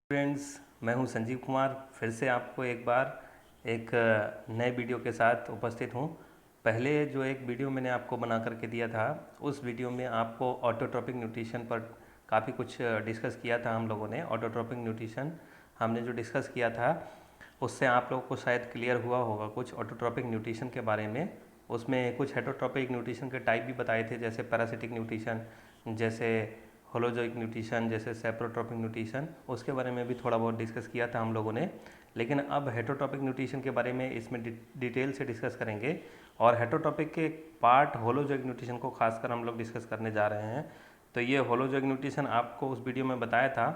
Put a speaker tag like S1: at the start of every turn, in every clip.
S1: Friends, मैं हूं संजीव कुमार। फिर से आपको एक बार एक नए वीडियो के साथ उपस्थित हूं। पहले जो एक वीडियो मैंने आपको बना करके दिया था, उस वीडियो में आपको ऑटोट्रॉपिक न्यूट्रिशन पर काफ़ी कुछ डिस्कस किया था हम लोगों ने। ऑटोट्रॉपिक न्यूट्रिशन हमने जो डिस्कस किया था, उससे आप लोगों को शायद क्लियर हुआ होगा कुछ ऑटोट्रॉपिक न्यूट्रिशन के बारे में। उसमें कुछ हेटरोट्रॉपिक न्यूट्रिशन के टाइप भी बताए थे, जैसे पैरासिटिक न्यूट्रिशन, जैसे होलोजोइक न्यूट्रिशन, जैसे सेप्रोट्रॉपिक न्यूट्रिशन। उसके बारे में भी थोड़ा बहुत डिस्कस किया था हम लोगों ने। लेकिन अब हेटरोट्रॉपिक न्यूट्रिशन के बारे में इसमें डिटेल से डिस्कस करेंगे। और हेटरोट्रॉपिक के पार्ट होलोजोइक न्यूट्रिशन को खासकर हम लोग डिस्कस करने जा रहे हैं। तो ये होलोजोइक न्यूट्रिशन आपको उस वीडियो में बताया था।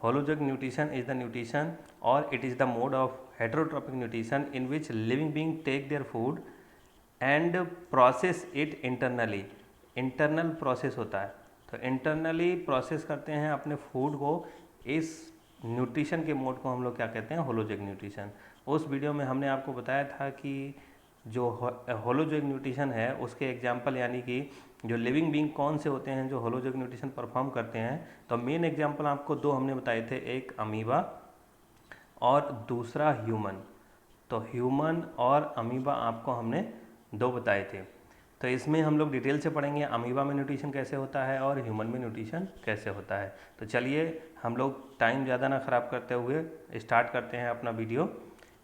S1: Holozoic nutrition is the nutrition और it is the mode of heterotrophic nutrition in which living being take their food and process it internally. Internal process होता है, तो इंटरनली प्रोसेस करते हैं अपने फूड को। इस न्यूट्रिशन के मोड को हम लोग क्या कहते हैं? Holozoic nutrition. उस वीडियो में हमने आपको बताया था कि जो होलोजोइक न्यूट्रिशन है उसके एग्जाम्पल, यानी कि जो लिविंग बीइंग कौन से होते हैं जो होलोजोइक न्यूट्रिशन परफॉर्म करते हैं। तो मेन एग्जाम्पल आपको दो हमने बताए थे, एक अमीबा और दूसरा ह्यूमन। तो ह्यूमन और अमीबा आपको हमने दो बताए थे। तो इसमें हम लोग डिटेल से पढ़ेंगे अमीबा में न्यूट्रिशन कैसे होता है और ह्यूमन में न्यूट्रिशन कैसे होता है। तो चलिए हम लोग टाइम ज़्यादा ना ख़राब करते हुए स्टार्ट करते हैं अपना वीडियो।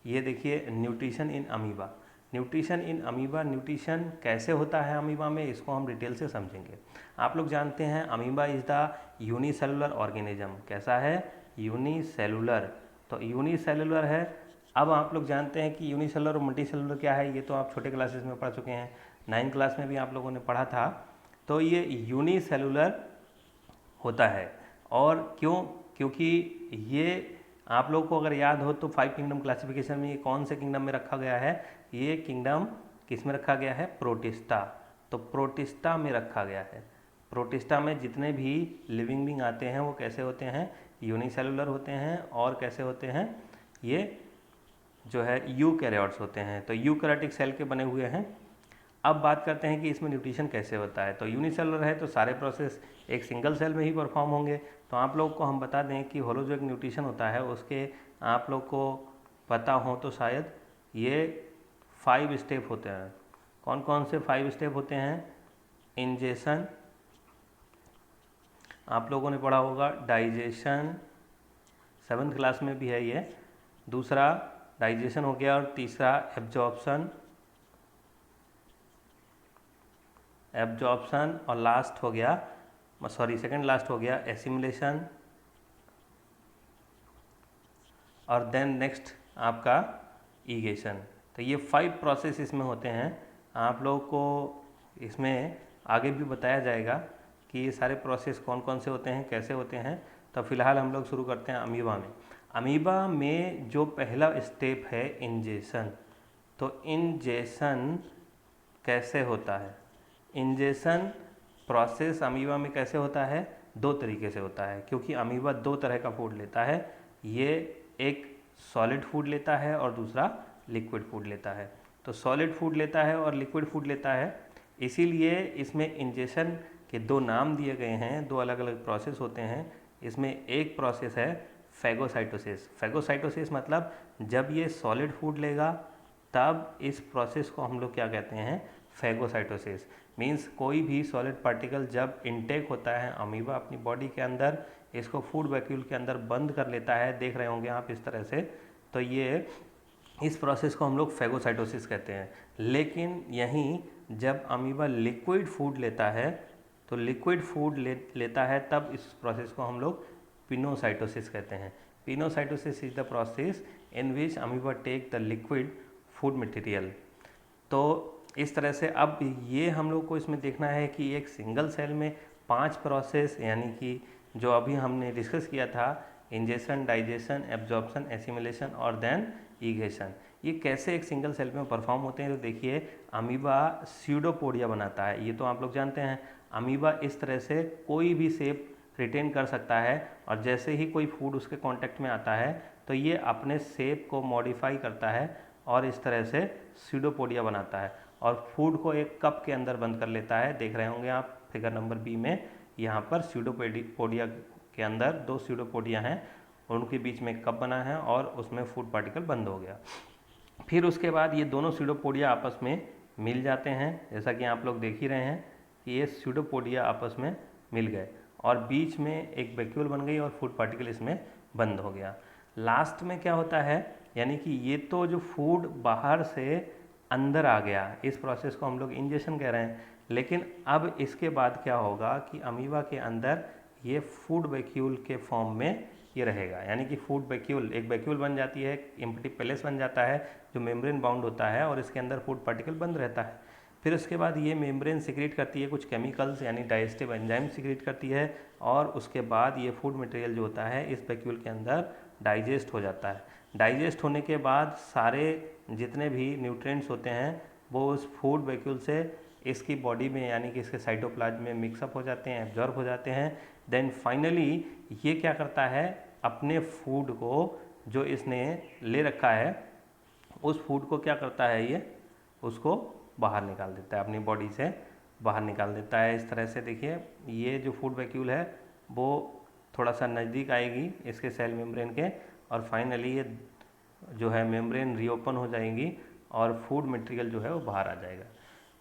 S1: ये देखिए, nutrition in amoeba. Nutrition in amoeba, nutrition कैसे होता है अमीबा में, इसको हम डिटेल से समझेंगे। आप लोग जानते हैं amoeba is the unicellular organism. कैसा है? यूनिसेलुलर। तो यूनिसेलुलर है। अब आप लोग जानते हैं कि यूनिसेलुलर और मल्टीसेलुलर क्या है, ये तो आप छोटे क्लासेस में पढ़ चुके हैं, 9th क्लास में भी आप लोगों ने पढ़ा था। तो ये यूनिसेलुलर होता है। और क्यों? क्योंकि ये आप लोग को अगर याद हो तो 5 किंगडम क्लासिफिकेशन में ये कौन से किंगडम में रखा गया है? ये किंगडम किस में रखा गया है? प्रोटिस्टा। तो प्रोटिस्टा में रखा गया है। प्रोटिस्टा में जितने भी लिविंग बीइंग आते हैं वो कैसे होते हैं? यूनिसेलुलर होते हैं। और कैसे होते हैं? ये जो है यूकैरियोट्स होते हैं। तो यूकैरियोटिक सेल के बने हुए हैं। अब बात करते हैं कि इसमें न्यूट्रिशन कैसे होता है। तो यूनिसेलुलर है तो सारे प्रोसेस एक सिंगल सेल में ही परफॉर्म होंगे। तो आप लोग को हम बता दें कि होलोजोइक न्यूट्रिशन होता है, उसके आप लोग को पता हो तो शायद ये 5 स्टेप होते हैं। कौन कौन से 5 स्टेप होते हैं? इंजेशन, आप लोगों ने पढ़ा होगा। डाइजेशन, 7th क्लास में भी है ये। दूसरा डाइजेशन हो गया। और तीसरा एब्जॉर्प्शन, एब्जॉर्प्शन। और लास्ट हो गया, सॉरी सेकंड लास्ट हो गया एसिमुलेशन। और देन नेक्स्ट आपका ईगेशन। तो ये 5 प्रोसेस इसमें होते हैं। आप लोगों को इसमें आगे भी बताया जाएगा कि ये सारे प्रोसेस कौन कौन से होते हैं, कैसे होते हैं। तो फिलहाल हम लोग शुरू करते हैं अमीबा में। अमीबा में जो पहला स्टेप है इंजेशन। तो इंजेशन कैसे होता है? इंजेशन प्रोसेस अमीबा में कैसे होता है? 2 तरीके से होता है, क्योंकि अमीबा 2 तरह का फूड लेता है। ये एक सॉलिड फूड लेता है और दूसरा लिक्विड फूड लेता है। तो सॉलिड फूड लेता है और लिक्विड फूड लेता है, इसीलिए इसमें इंजेशन के 2 नाम दिए गए हैं। 2 अलग अलग प्रोसेस होते हैं। इसमें एक प्रोसेस है फैगोसाइटोसिस। फैगोसाइटोसिस मतलब जब ये सॉलिड फूड लेगा तब इस प्रोसेस को हम लोग क्या कहते हैं? फैगोसाइटोसिस। मीन्स कोई भी सॉलिड पार्टिकल जब इनटेक होता है अमीबा अपनी बॉडी के अंदर, इसको फूड वैक्यूल के अंदर बंद कर लेता है, देख रहे होंगे आप इस तरह से। तो ये इस प्रोसेस को हम लोग फैगोसाइटोसिस कहते हैं। लेकिन यहीं जब अमीबा लिक्विड फूड लेता है, तो लिक्विड फूड लेता है तब इस प्रोसेस को हम लोग पिनोसाइटोसिस कहते हैं। Pinocytosis is the process in which amoeba take the liquid food material. तो इस तरह से अब ये हम लोग को इसमें देखना है कि एक सिंगल सेल में 5 प्रोसेस, यानी कि जो अभी हमने डिस्कस किया था, इंजेशन, डाइजेशन, एब्जॉर्प्शन, एसिमुलेशन और देन ईगेशन, ये कैसे एक सिंगल सेल में परफॉर्म होते हैं। तो देखिए, अमीबा स्यूडोपोडिया बनाता है, ये तो आप लोग जानते हैं। अमीबा इस तरह से कोई भी शेप रिटेन कर सकता है, और जैसे ही कोई फूड उसके कांटेक्ट में आता है तो ये अपने शेप को मॉडिफाई करता है और इस तरह से स्यूडोपोडिया बनाता है और फूड को एक कप के अंदर बंद कर लेता है। देख रहे होंगे आप फिगर नंबर बी में, यहाँ पर स्यूडोपोडिया के अंदर 2 स्यूडोपोडिया हैं उनके बीच में कप बना है और उसमें फूड पार्टिकल बंद हो गया। फिर उसके बाद ये दोनों स्यूडोपोडिया आपस में मिल जाते हैं, जैसा कि आप लोग देख ही रहे हैं कि ये स्यूडोपोडिया आपस में मिल गए और बीच में एक वैक्यूल बन गई और फूड पार्टिकल इसमें बंद हो गया। लास्ट में क्या होता है, यानी कि ये तो जो फूड बाहर से अंदर आ गया, इस प्रोसेस को हम लोग इंजेक्शन कह रहे हैं। लेकिन अब इसके बाद क्या होगा कि अमीबा के अंदर ये फूड वैक्यूल के फॉर्म में ये रहेगा, यानी कि फूड वैक्यूल, एक वैक्यूल बन जाती है, एम्प्टी पेलेस बन जाता है जो मेम्ब्रेन बाउंड होता है और इसके अंदर फूड पार्टिकल बंद रहता है। फिर उसके बाद ये मेम्ब्रेन सिक्रेट करती है कुछ केमिकल्स, यानी डाइजेस्टिव एंजाइम सिक्रेट करती है और उसके बाद ये फूड मटेरियल जो होता है इस वैक्यूल के अंदर डाइजेस्ट हो जाता है। डाइजेस्ट होने के बाद सारे जितने भी न्यूट्रिएंट्स होते हैं वो उस फूड वैक्यूल से इसकी बॉडी में, यानी कि इसके साइटोप्लाज्म में मिक्सअप हो जाते हैं, एब्जॉर्ब हो जाते हैं। देन फाइनली ये क्या करता है, अपने फूड को जो इसने ले रखा है उस फूड को क्या करता है, ये उसको बाहर निकाल देता है, अपनी बॉडी से बाहर निकाल देता है। इस तरह से देखिए ये जो फूड वैक्यूल है वो थोड़ा सा नज़दीक आएगी इसके सेल मेम्ब्रेन के और फाइनली ये जो है मेम्ब्रेन रीओपन हो जाएंगी और फूड मटेरियल जो है वो बाहर आ जाएगा।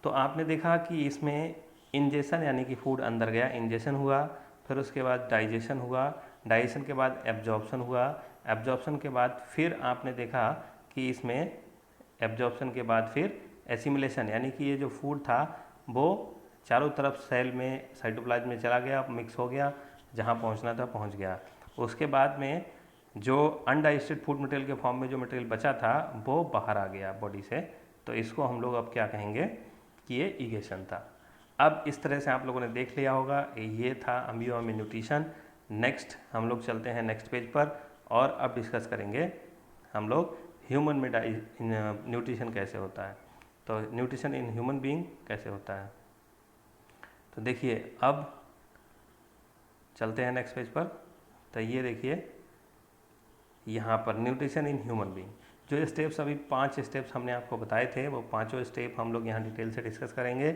S1: तो आपने देखा कि इसमें इंजेशन, यानी कि फूड अंदर गया, इंजेशन हुआ, फिर उसके बाद डाइजेशन हुआ, डाइजेशन के बाद एब्जॉर्प्शन हुआ, एब्जॉर्प्शन के बाद फिर आपने देखा कि इसमें एब्जॉर्प्शन के बाद फिर एसिमिलेशन, यानी कि ये जो फूड था वो चारों तरफ सेल में, साइटोप्लाज्म में चला गया, मिक्स हो गया, जहाँ पहुँचना था पहुँच गया। उसके बाद में जो अनडाइजेस्टेड फूड मटेरियल के फॉर्म में जो मटेरियल बचा था वो बाहर आ गया बॉडी से, तो इसको हम लोग अब क्या कहेंगे कि ये ईगेशन था। अब इस तरह से आप लोगों ने देख लिया होगा, ये था अमीबा में न्यूट्रिशन। नेक्स्ट हम लोग चलते हैं नेक्स्ट पेज पर और अब डिस्कस करेंगे हम लोग ह्यूमन में न्यूट्रिशन कैसे होता है, तो न्यूट्रिशन इन ह्यूमन बीइंग कैसे होता है। तो देखिए अब चलते हैं नेक्स्ट पेज पर। तो ये देखिए यहाँ पर न्यूट्रिशन इन ह्यूमन बीइंग, जो स्टेप्स अभी 5 स्टेप्स हमने आपको बताए थे वो पांचों स्टेप हम लोग यहाँ डिटेल से डिस्कस करेंगे।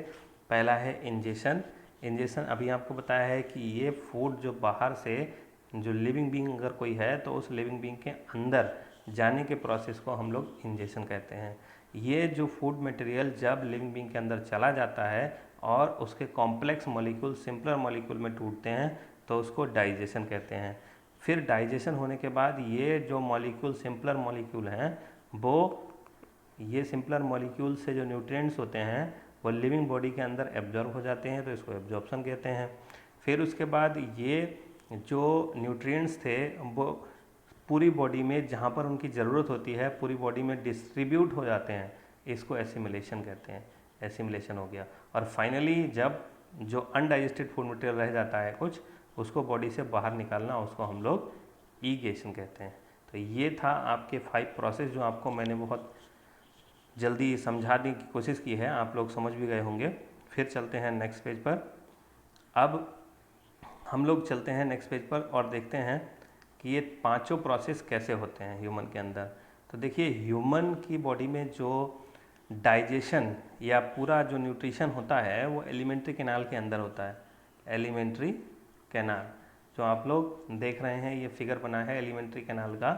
S1: पहला है इंजेशन। इंजेशन अभी आपको बताया है कि ये फूड जो बाहर से, जो लिविंग बीइंग अगर कोई है तो उस लिविंग बीइंग के अंदर जाने के प्रोसेस को हम लोग इंजेशन कहते हैं। ये जो फूड मटेरियल जब लिविंग बीइंग के अंदर चला जाता है और उसके कॉम्प्लेक्स मॉलिक्यूल सिंपलर मॉलिक्यूल में टूटते हैं तो उसको डाइजेशन कहते हैं। फिर डाइजेशन होने के बाद ये जो मॉलिक्यूल सिंपलर मॉलिक्यूल हैं वो, ये सिंपलर मॉलिक्यूल से जो न्यूट्रिएंट्स होते हैं वो लिविंग बॉडी के अंदर एब्जॉर्ब हो जाते हैं, तो इसको एब्जॉर्प्शन कहते हैं। फिर उसके बाद ये जो न्यूट्रिएंट्स थे वो पूरी बॉडी में जहाँ पर उनकी ज़रूरत होती है पूरी बॉडी में डिस्ट्रीब्यूट हो जाते हैं, इसको एसिमिलेशन कहते हैं। एसिमिलेशन हो गया और फाइनली जब जो अनडाइजेस्टेड फूड मटेरियल रह जाता है कुछ, उसको बॉडी से बाहर निकालना, उसको हम लोग ईगेशन कहते हैं। तो ये था आपके 5 प्रोसेस जो आपको मैंने बहुत जल्दी समझाने की कोशिश की है, आप लोग समझ भी गए होंगे। फिर चलते हैं नेक्स्ट पेज पर। अब हम लोग चलते हैं नेक्स्ट पेज पर और देखते हैं कि ये पांचों प्रोसेस कैसे होते हैं ह्यूमन के अंदर। तो देखिए ह्यूमन की बॉडी में जो डाइजेशन या पूरा जो न्यूट्रिशन होता है वो एलिमेंट्री कैनाल के अंदर होता है। एलिमेंट्री कैनाल जो आप लोग देख रहे हैं, ये फिगर बना है एलिमेंट्री कैनाल का,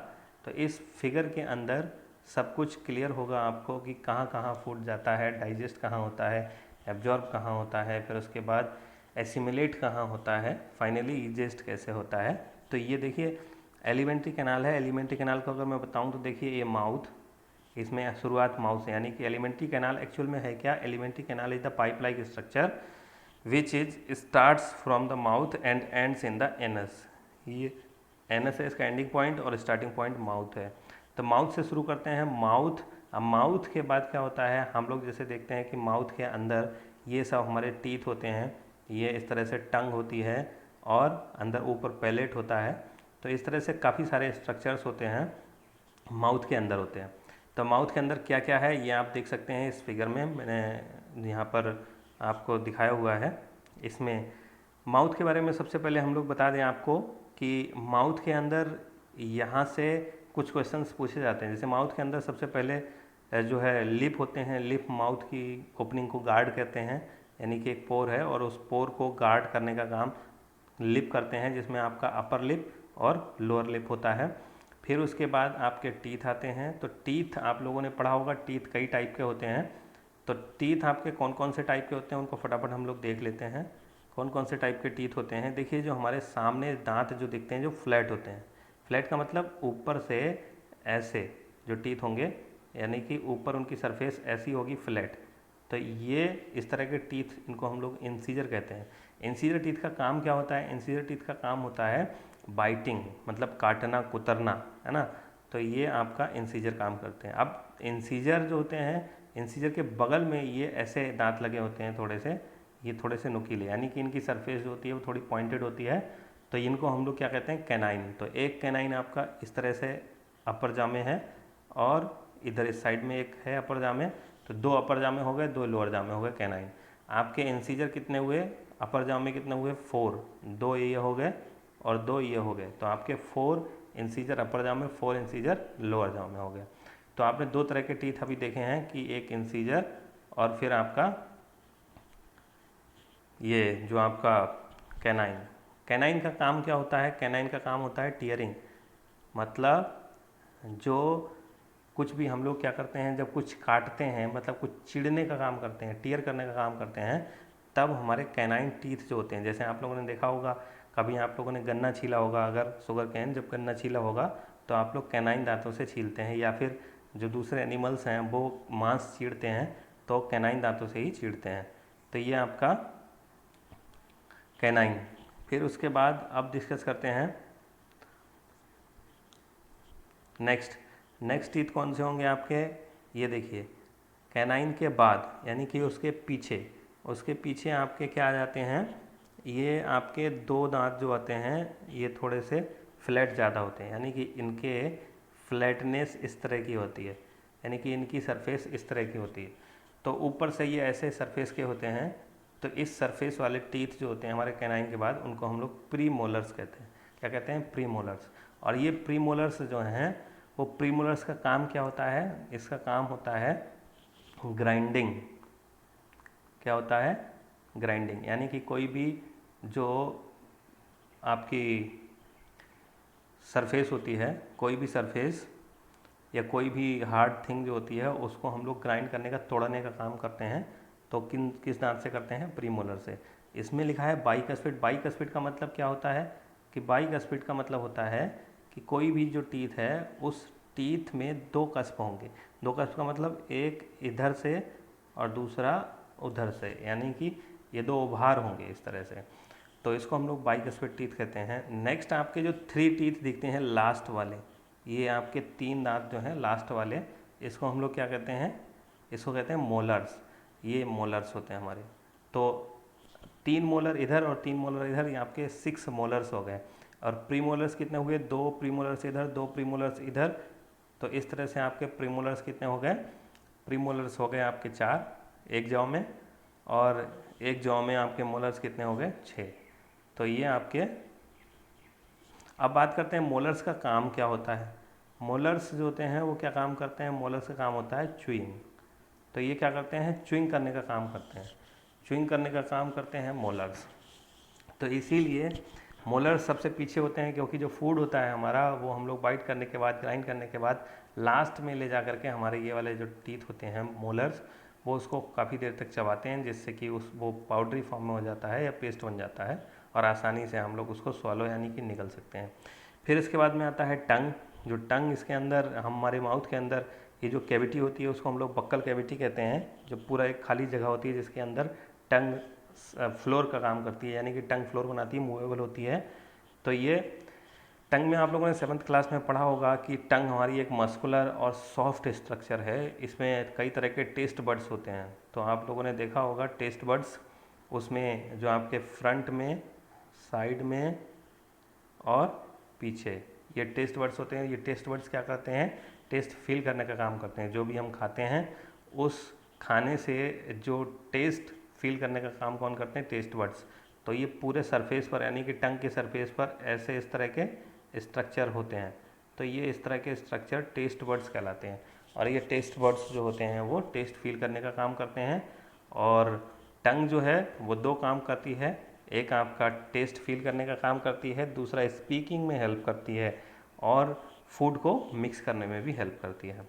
S1: तो इस फिगर के अंदर सब कुछ क्लियर होगा आपको कि कहाँ कहाँ फूड जाता है, डाइजेस्ट कहाँ होता है, एब्जॉर्ब कहाँ होता है, फिर उसके बाद एसिमिलेट कहाँ होता है, फाइनली इजेस्ट कैसे होता है। तो ये देखिए एलिमेंट्री कैनाल है। एलिमेंट्री कैनाल को अगर मैं बताऊँ तो देखिए ये माउथ, इसमें शुरुआत माउथ से, यानी कि एलिमेंट्री कैनाल एक्चुअल में है क्या, alimentary canal is the pipe like structure which is starts from the mouth and ends in the anus. ये एनस है इसका एंडिंग पॉइंट और स्टार्टिंग पॉइंट माउथ है। तो माउथ से शुरू करते हैं, माउथ। अब माउथ के बाद क्या होता है, हम लोग जैसे देखते हैं कि माउथ के अंदर ये सब हमारे टीथ होते हैं, ये इस तरह से टंग होती है और अंदर ऊपर पैलेट होता है। तो इस तरह से काफ़ी सारे स्ट्रक्चर्स होते हैं माउथ के अंदर होते हैं। तो माउथ के अंदर क्या क्या है ये आप देख सकते हैं इस फिगर में, मैंने यहाँ पर आपको दिखाया हुआ है। इसमें माउथ के बारे में सबसे पहले हम लोग बता दें आपको कि माउथ के अंदर यहाँ से कुछ क्वेश्चंस पूछे जाते हैं। जैसे माउथ के अंदर सबसे पहले जो है लिप होते हैं, लिप माउथ की ओपनिंग को गार्ड करते हैं, यानी कि एक पोर है और उस पोर को गार्ड करने का काम लिप करते हैं, जिसमें आपका अपर लिप और लोअर लिप होता है। फिर उसके बाद आपके टीथ आते हैं। तो टीथ आप लोगों ने पढ़ा होगा, टीथ कई टाइप के होते हैं। तो टीथ आपके कौन कौन से टाइप के होते हैं उनको फटाफट हम लोग देख लेते हैं। कौन कौन से टाइप के टीथ होते हैं? देखिए, जो हमारे सामने दांत जो दिखते हैं जो फ्लैट होते हैं, फ्लैट का मतलब ऊपर से ऐसे जो टीथ होंगे, यानी कि ऊपर उनकी सरफेस ऐसी होगी फ्लैट। तो ये इस तरह के टीथ, इनको हम लोग इंसीजर कहते हैं। इंसीजर टीथ का काम क्या होता है? इंसीजर टीथ का काम होता है बाइटिंग, मतलब काटना कुतरना, है ना। तो ये आपका इंसीजर काम करते हैं। अब इंसीजर जो होते हैं, इंसीजर के बगल में ये ऐसे दांत लगे होते हैं थोड़े से, ये थोड़े से नुकीले, यानी कि इनकी सरफेस जो होती है वो थोड़ी पॉइंटेड होती है। तो इनको हम लोग क्या कहते हैं? कैनाइन। तो एक कैनाइन आपका इस तरह से अपर जामे है, और इधर इस साइड में एक है अपर जामे। तो दो अपर जामे हो गए, दो लोअर जामे हो गए कैनाइन। आपके इंसीजर कितने हुए? अपर जामे कितने हुए? 4। दो ये हो गए और दो ये हो गए। तो आपके 4 इंसीजर अपर जामे, 4 इंसीजर लोअर जामे हो गए। तो आपने दो तरह के टीथ अभी देखे हैं कि एक इंसीजर और फिर आपका ये जो आपका कैनाइन। कैनाइन का काम क्या होता है? कैनाइन का काम होता है टीयरिंग, मतलब जो कुछ भी हम लोग क्या करते हैं, जब कुछ काटते हैं, मतलब कुछ चिढ़ने का काम करते हैं, टीयर करने का काम करते हैं, तब हमारे कैनाइन टीथ जो होते हैं, जैसे आप लोगों ने देखा होगा, कभी आप लोगों ने गन्ना छीला होगा, अगर शुगर कैन जब गन्ना छीला होगा तो आप लोग कैनाइन दांतों से छीलते हैं, या फिर जो दूसरे एनिमल्स हैं वो मांस चीरते हैं तो कैनाइन दांतों से ही चीरते हैं। तो ये आपका कैनाइन। फिर उसके बाद अब डिस्कस करते हैं नेक्स्ट टीथ कौन से होंगे आपके? ये देखिए, कैनाइन के बाद यानी कि उसके पीछे आपके क्या आ जाते हैं? ये आपके दो दांत जो आते हैं ये थोड़े से फ्लैट ज़्यादा होते हैं, यानी कि इनके फ्लैटनेस इस तरह की होती है, यानी कि इनकी सरफेस इस तरह की होती है। तो ऊपर से ये ऐसे सरफेस के होते हैं। तो इस सरफेस वाले टीथ जो होते हैं हमारे कैनाइन के बाद, उनको हम लोग प्री मोलर्स कहते हैं। क्या कहते हैं? Pre molars. और ये प्री मोलर्स जो हैं, वो प्री मोलर्स का काम क्या होता है? इसका काम होता है ग्राइंडिंग। क्या होता है? ग्राइंडिंग, यानी कि कोई भी जो आपकी सरफेस होती है, कोई भी सरफेस या कोई भी हार्ड थिंग जो होती है, उसको हम लोग ग्राइंड करने का, तोड़ने का काम करते हैं। तो किस दांत से करते हैं? प्रीमोलर से। इसमें लिखा है बाइकस्पिड। बाइकस्पिड का मतलब क्या होता है? कि बाइकस्पिड का मतलब होता है कि कोई भी जो टीथ है, उस टीथ में दो कस्प होंगे। दो कस्प का मतलब एक इधर से और दूसरा उधर से, यानी कि ये दो उभार होंगे इस तरह से। तो इसको हम लोग बाइकस्पिड टीथ कहते हैं। नेक्स्ट आपके जो 3 टीथ दिखते हैं लास्ट वाले, ये आपके 3 दांत जो हैं लास्ट वाले, इसको हम लोग क्या कहते हैं? इसको कहते हैं मोलर्स। ये मोलर्स होते हैं हमारे। तो 3 मोलर इधर और 3 मोलर इधर, ये आपके 6 मोलर्स हो गए। और प्रीमोलर्स कितने हुए? 2 प्रीमोलर्स इधर, 2 प्रीमोलर्स इधर। तो इस तरह से आपके प्रीमोलर्स कितने हो गए? प्रीमोलर्स हो गए आपके 4 एक जौ में, और एक जौ में आपके मोलर्स कितने हो गए? 6। तो ये आपके। अब बात करते हैं मोलर्स का काम क्या होता है। मोलर्स जो होते हैं वो क्या काम करते हैं? मोलर्स का काम होता है च्युइंग। तो ये क्या करते हैं? च्युइंग करने का काम करते हैं। च्युइंग करने का काम करते हैं मोलर्स। तो इसीलिए मोलर्स सबसे पीछे होते हैं, क्योंकि जो फूड होता है हमारा, वो हम लोग बाइट करने के बाद, ग्राइंड करने के बाद, लास्ट में ले जा करके हमारे ये वाले जो टीथ होते हैं मोलर्स, वो उसको काफ़ी देर तक चबाते हैं, जिससे कि वो पाउडरी फॉर्म में हो जाता है या पेस्ट बन जाता है, और आसानी से हम लोग उसको स्वॉलो यानी कि निगल सकते हैं। फिर इसके बाद में आता है टंग। जो टंग, इसके अंदर हमारे माउथ के अंदर ये जो कैविटी होती है उसको हम लोग बक्कल कैविटी कहते हैं, जो पूरा एक खाली जगह होती है जिसके अंदर टंग फ्लोर का काम करती है, यानी कि टंग फ्लोर बनाती है, मूवेबल होती है। तो ये टंग में आप लोगों ने 7th क्लास में पढ़ा होगा कि टंग हमारी एक मस्कुलर और सॉफ्ट स्ट्रक्चर है। इसमें कई तरह के टेस्ट बड्स होते हैं। तो आप लोगों ने देखा होगा टेस्ट बड्स, उसमें जो आपके फ्रंट में, साइड में और पीछे ये टेस्ट बड्स होते हैं। ये टेस्ट बड्स क्या करते हैं? टेस्ट फील करने का काम करते हैं। जो भी हम खाते हैं उस खाने से जो टेस्ट फील करने का काम कौन करते हैं? Taste buds. तो ये पूरे सरफेस पर, यानी कि टंग के सरफेस पर ऐसे इस तरह के स्ट्रक्चर होते हैं। तो ये इस तरह के स्ट्रक्चर टेस्ट बड्स कहलाते हैं। और ये टेस्ट बड्स जो होते हैं वो टेस्ट फील करने का काम करते हैं। और टंग जो है वो दो काम करती है। एक आपका टेस्ट फील करने का काम करती है, दूसरा स्पीकिंग में हेल्प करती है और फूड को मिक्स करने में भी हेल्प करती है।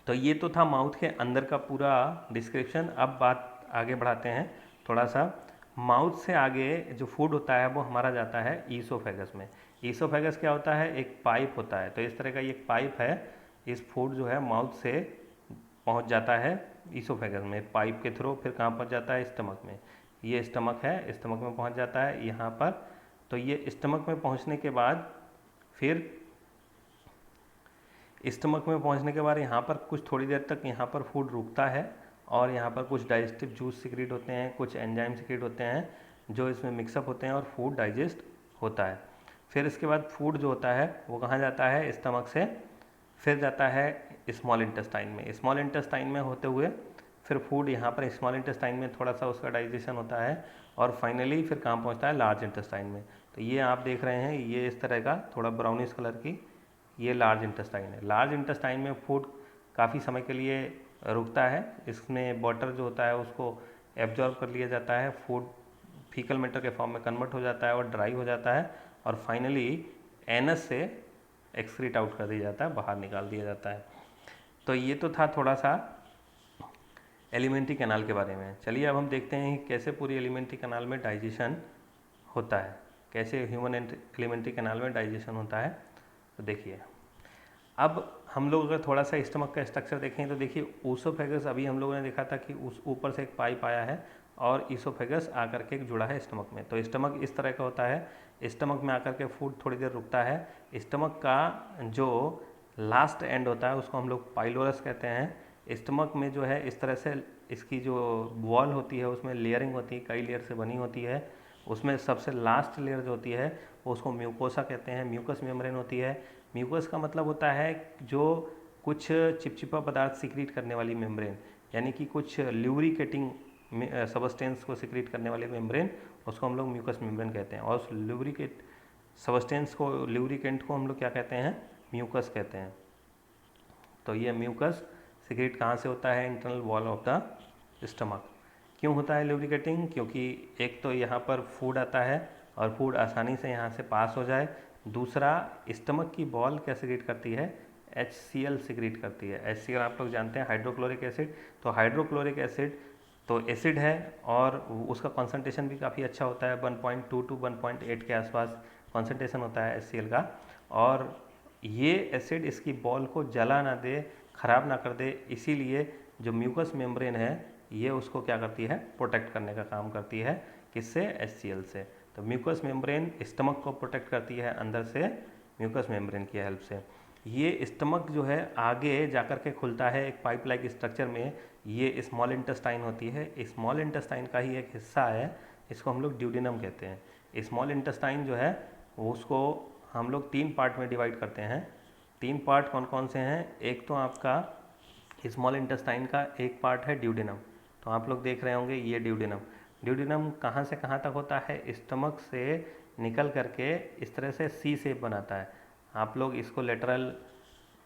S1: तो ये तो था माउथ के अंदर का पूरा डिस्क्रिप्शन। अब बात आगे बढ़ाते हैं थोड़ा सा। माउथ से आगे जो फूड होता है वो हमारा जाता है ईसोफेगस में। ईसोफेगस क्या होता है? एक पाइप होता है। तो इस तरह का ये पाइप है, इस फूड जो है माउथ से पहुंच जाता है ईसोफेगस में, पाइप के थ्रू फिर कहाँ पहुंच जाता है? स्टमक में। ये स्टमक है, स्टमक में पहुंच जाता है यहाँ पर। तो ये स्टमक में पहुंचने के बाद फिर स्टमक में पहुंचने के बाद यहाँ पर कुछ थोड़ी देर तक यहाँ पर फूड रुकता है और यहाँ पर कुछ डाइजेस्टिव जूस सिक्रीट होते हैं, कुछ एंजाइम सिक्रीट होते हैं जो इसमें मिक्सअप होते हैं और फूड डाइजेस्ट होता है। फिर इसके बाद फूड जो होता है वो कहाँ जाता है? स्टमक से फिर जाता है स्मॉल इंटेस्टाइन में। स्मॉल इंटेस्टाइन में होते हुए फिर फूड यहाँ पर स्मॉल इंटेस्टाइन में थोड़ा सा उसका डाइजेशन होता है और फाइनली फिर कहाँ पहुँचता है? लार्ज इंटेस्टाइन में। तो ये आप देख रहे हैं, ये इस तरह का थोड़ा ब्राउनिश कलर की ये लार्ज इंटेस्टाइन है। लार्ज इंटेस्टाइन में फूड काफ़ी समय के लिए रुकता है, इसमें वाटर जो होता है उसको एब्जॉर्ब कर लिया जाता है, फूड फीकल मैटर के फॉर्म में कन्वर्ट हो जाता है और ड्राई हो जाता है और फाइनली एनस से एक्सक्रीट आउट कर दिया जाता है, बाहर निकाल दिया जाता है। तो ये तो था थोड़ा सा एलिमेंट्री कैनाल के बारे में। चलिए अब हम देखते हैं कि कैसे पूरी एलिमेंट्री कैनाल में डाइजेशन होता है, कैसे ह्यूमन एलिमेंट्री कैनाल में डाइजेशन होता है। तो देखिए, अब हम लोग अगर थोड़ा सा स्टमक का स्ट्रक्चर देखें तो देखिए ऊसोफेगस, अभी हम लोगों ने देखा था कि उस ऊपर से एक पाइप आया है और ईसोफेगस आकर के जुड़ा है स्टमक में। तो स्टमक इस तरह का होता है, स्टमक में आकर के फूड थोड़ी देर रुकता है। स्टमक का जो लास्ट एंड होता है उसको हम लोग पाइलोरस कहते हैं। स्टमक में जो है इस तरह से इसकी जो वॉल होती है उसमें लेयरिंग होती है, कई लेयर से बनी होती है। उसमें सबसे लास्ट लेयर जो होती है वो उसको म्यूकोसा कहते हैं, म्यूकस मेम्ब्रेन होती है। म्यूकस का मतलब होता है जो कुछ चिपचिपा पदार्थ सिक्रीट करने वाली मेम्ब्रेन, यानी कि कुछ ल्यूब्रिकेटिंग सबस्टेंस को सिक्रीट करने वाली मेम्ब्रेन, उसको हम लोग म्यूकस मेम्ब्रेन कहते हैं। और उस ल्यूब्रिकेट सबस्टेंस को, ल्यूब्रिकेंट को हम लोग क्या कहते हैं? म्यूकस कहते हैं। तो ये म्यूकस सिक्रीट कहाँ से होता है? Internal wall of the stomach. क्यों होता है ल्यूब्रिकेटिंग? क्योंकि एक तो यहाँ पर फूड आता है और फूड आसानी से यहाँ से पास हो जाए। दूसरा, स्टमक की बॉल क्या सिक्रीट करती है? HCl सिक्रीट करती है। HCl आप लोग जानते हैं हाइड्रोक्लोरिक एसिड। तो हाइड्रोक्लोरिक एसिड तो एसिड है और उसका कॉन्सेंट्रेशन भी काफ़ी अच्छा होता है, 1.2 to 1.8 के आसपास कॉन्सेंट्रेशन होता है HCl का। और ये एसिड इसकी बॉल को जला ना दे, ख़राब ना कर दे, इसीलिए जो म्यूकस मेम्ब्रेन है ये उसको क्या करती है? प्रोटेक्ट करने का काम करती है। किससे? HCl से। तो म्यूकस मेम्ब्रेन स्टमक को प्रोटेक्ट करती है अंदर से म्यूकस मेम्ब्रेन की हेल्प से। ये स्टमक जो है आगे जाकर के खुलता है एक पाइप लाइक स्ट्रक्चर में, ये स्मॉल इंटेस्टाइन होती है। स्मॉल इंटेस्टाइन का ही एक हिस्सा है, इसको हम लोग ड्यूडेनम कहते हैं। स्मॉल इंटेस्टाइन जो है उसको हम लोग 3 पार्ट में डिवाइड करते हैं। 3 पार्ट कौन कौन से हैं? एक तो आपका स्मॉल इंटेस्टाइन का एक पार्ट है ड्यूडेनम। तो आप लोग देख रहे होंगे ये ड्यूडेनम। ड्यूडेनम कहाँ से कहाँ तक होता है? स्टमक से निकल करके इस तरह से सी शेप बनाता है। आप लोग इसको लेटरल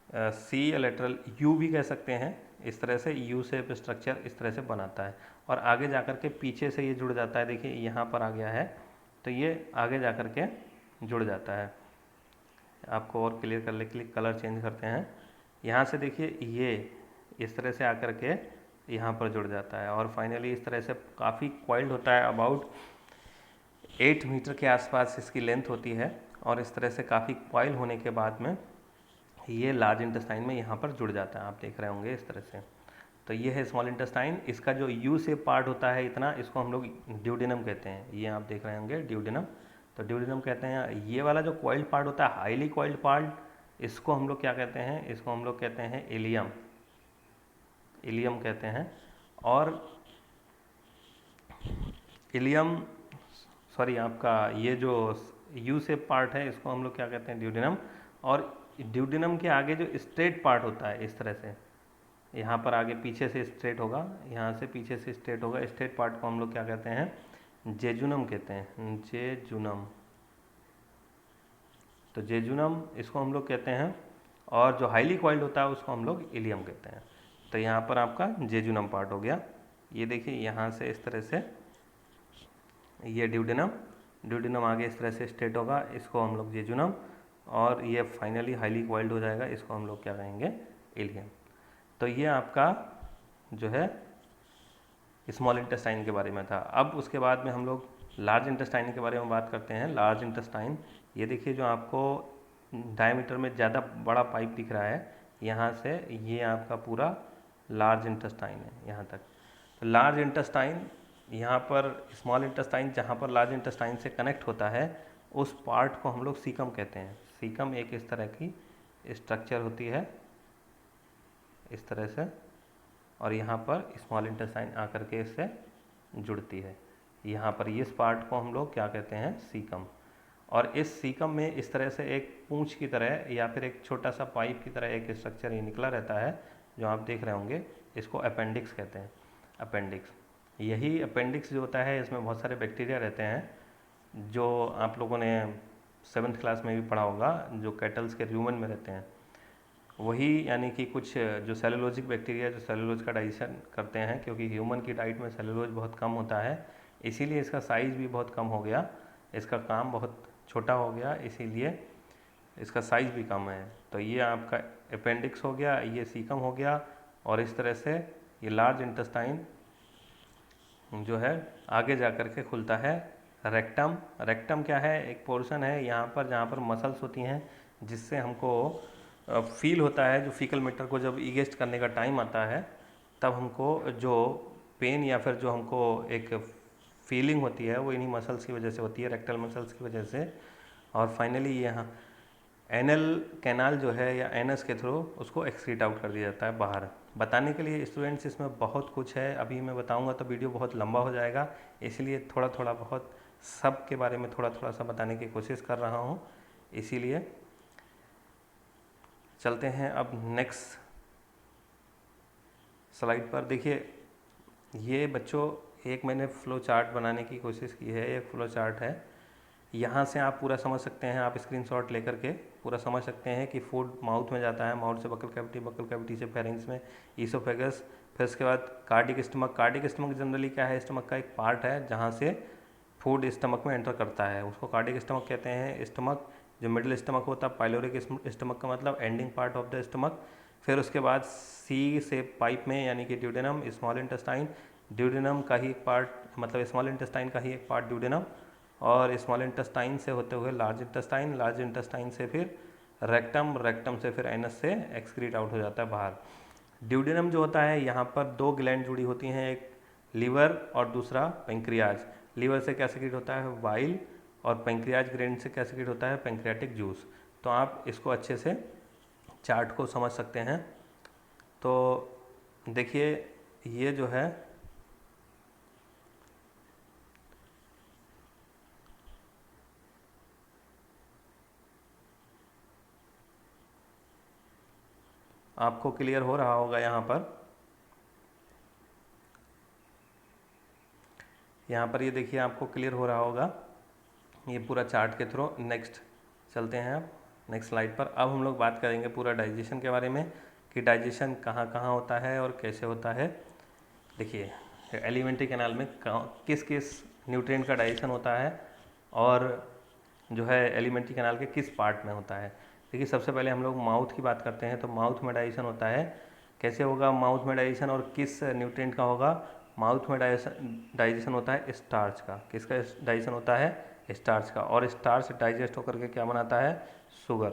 S1: सी या लेटरल यू भी कह सकते हैं। इस तरह से यू शेप स्ट्रक्चर इस तरह से बनाता है और आगे जाकर के पीछे से ये जुड़ जाता है। देखिए यहाँ पर आ गया है, तो ये आगे जाकर के जुड़ जाता है। आपको और क्लियर करने के लिए कलर चेंज करते हैं। यहाँ से देखिए ये इस तरह से आकर के यहाँ पर जुड़ जाता है और फाइनली इस तरह से काफ़ी कॉइल्ड होता है। अबाउट 8 मीटर के आसपास इसकी लेंथ होती है और इस तरह से काफ़ी कॉइल होने के बाद में ये लार्ज इंटेस्टाइन में यहाँ पर जुड़ जाता है। आप देख रहे होंगे इस तरह से। तो ये है स्मॉल इंटेस्टाइन। इसका जो यू से पार्ट होता है इतना, इसको हम लोग ड्यूडेनम कहते हैं। ये आप देख रहे होंगे ड्यूडेनम, तो ड्यूडेनम कहते हैं। ये वाला जो कॉइल्ड पार्ट होता है, हाईली कॉइल्ड पार्ट, इसको हम लोग क्या कहते हैं? इसको हम लोग कहते हैं इलियम। इलियम कहते हैं। और इलियम, सॉरी, आपका ये जो यू से पार्ट है इसको हम लोग क्या कहते हैं? ड्यूडेनम। और ड्यूडेनम के आगे जो स्ट्रेट पार्ट होता है इस तरह से, यहाँ पर आगे पीछे से स्ट्रेट होगा, यहाँ से पीछे से स्ट्रेट होगा, स्ट्रेट पार्ट को हम लोग क्या कहते हैं? जेजुनम कहते हैं। जेजुनम, तो जेजुनम इसको हम लोग कहते हैं। और जो हाईली कॉइल्ड होता है उसको हम लोग इलियम कहते हैं। तो यहाँ पर आपका जेजुनम पार्ट हो गया। ये देखिए यहाँ से इस तरह से ये ड्यूडेनम आगे इस तरह से स्ट्रेट होगा, इसको हम लोग जेजुनम, और ये फाइनली हाईली कॉइल्ड हो जाएगा, इसको हम लोग क्या कहेंगे, इलियम। तो ये आपका जो है स्मॉल इंटेस्टाइन के बारे में था। अब उसके बाद में हम लोग लार्ज इंटेस्टाइन के बारे में बात करते हैं। लार्ज इंटेस्टाइन, ये देखिए जो आपको डायमीटर में ज़्यादा बड़ा पाइप दिख रहा है, यहाँ से ये आपका पूरा लार्ज इंटेस्टाइन है यहाँ तक। तो लार्ज इंटेस्टाइन, यहाँ पर स्मॉल इंटेस्टाइन जहाँ पर लार्ज इंटेस्टाइन से कनेक्ट होता है, उस पार्ट को हम लोग सीकम कहते हैं। सीकम एक इस तरह की स्ट्रक्चर होती है, इस तरह से, और यहाँ पर स्मॉल इंटेस्टाइन आकर के इससे जुड़ती है। यहाँ पर इस पार्ट को हम लोग क्या कहते हैं, सीकम। और इस सीकम में इस तरह से एक पूंछ की तरह या फिर एक छोटा सा पाइप की तरह एक स्ट्रक्चर ये निकला रहता है, जो आप देख रहे होंगे, इसको अपेंडिक्स कहते हैं। अपेंडिक्स, यही अपेंडिक्स जो होता है, इसमें बहुत सारे बैक्टीरिया रहते हैं, जो आप लोगों ने 7th क्लास में भी पढ़ा होगा, जो कैटल्स के र्यूमन में रहते हैं। वही यानी कि कुछ जो सेलुलोजिक बैक्टीरिया जो सेलुलोज का डाइजेशन करते हैं, क्योंकि ह्यूमन की डाइट में सेलुलोज बहुत कम होता है, इसीलिए इसका साइज़ भी बहुत कम हो गया, इसका काम बहुत छोटा हो गया, इसीलिए इसका साइज़ भी कम है। तो ये आपका अपेंडिक्स हो गया, ये सीकम हो गया, और इस तरह से ये लार्ज इंटेस्टाइन जो है आगे जा कर के खुलता है रेक्टम। रेक्टम क्या है, एक पोर्शन है यहाँ पर जहाँ पर मसल्स होती हैं, जिससे हमको फील होता है, जो फीकल मैटर को जब इगेस्ट करने का टाइम आता है, तब हमको जो पेन या फिर जो हमको एक फीलिंग होती है, वो इन्हीं मसल्स की वजह से होती है, रेक्टल मसल्स की वजह से। और फाइनली यहाँ एनल कैनाल जो है या एनस के थ्रू उसको एक्सक्रीट आउट कर दिया जाता है बाहर। बताने के लिए स्टूडेंट्स इसमें बहुत कुछ है, अभी मैं बताऊंगा तो वीडियो बहुत लंबा हो जाएगा, इसलिए थोड़ा थोड़ा बहुत सब के बारे में थोड़ा थोड़ा सा बताने की कोशिश कर रहा हूँ। इसीलिए चलते हैं अब नेक्स्ट स्लाइड पर। देखिए ये बच्चों एक मैंने फ्लो चार्ट बनाने की कोशिश की है, एक फ्लो चार्ट है, यहाँ से आप पूरा समझ सकते हैं, आप स्क्रीनशॉट लेकर के पूरा समझ सकते हैं कि फूड माउथ में जाता है, माउथ से बकल कैविटी से फेरिंग्स में, ईसोफेगस, फिर उसके बाद cardiac stomach. Cardiac stomach generally क्या है, स्टमक का एक पार्ट है जहाँ से फूड स्टमक में एंटर करता है, उसको कार्डिक स्टमक कहते हैं। स्टमक जो मिडिल स्टमक होता है, पाइलोरिक स्टमक का मतलब ending part of the stomach. फिर उसके बाद सी से पाइप में यानी कि ड्यूडेनम, स्मॉल इंटेस्टाइन, ड्यूडेनम का ही एक पार्ट, मतलब स्मॉल इंटेस्टाइन का ही एक पार्ट ड्यूडेनम, और स्मॉल इंटेस्टाइन से होते हुए लार्ज इंटेस्टाइन, लार्ज इंटेस्टाइन से फिर रेक्टम, रेक्टम से फिर एनस से एक्सक्रीट आउट हो जाता है बाहर। ड्यूडेनम जो होता है, यहाँ पर दो ग्लैंड जुड़ी होती हैं, एक लीवर और दूसरा पेंक्रियाज। लीवर से क्या सेक्रेट होता है, वाइल, और पेंक्रियाज ग्लैंड से क्या सेक्रेट होता है, पेंक्रियाटिक जूस। तो आप इसको अच्छे से चार्ट को समझ सकते हैं। तो देखिए ये जो है आपको क्लियर हो रहा होगा, यहाँ पर ये देखिए आपको क्लियर हो रहा होगा ये पूरा चार्ट के थ्रू। नेक्स्ट चलते हैं आप नेक्स्ट स्लाइड पर। अब हम लोग बात करेंगे पूरा डाइजेशन के बारे में, कि डाइजेशन कहाँ कहाँ होता है और कैसे होता है। देखिए एलिमेंट्री कैनाल में किस किस न्यूट्रिएंट का डाइजेशन होता है, और जो है एलिमेंट्री कैनाल के किस पार्ट में होता है। देखिए सबसे पहले हम लोग माउथ की बात करते हैं, तो माउथ में डाइजेशन होता है। कैसे होगा माउथ में डाइजेशन और किस न्यूट्रिएंट का होगा, माउथ में डाइजेशन होता है स्टार्च का। किसका डाइजेशन होता है, स्टार्च का। और स्टार्च डाइजेस्ट होकर के क्या बनाता है, शुगर।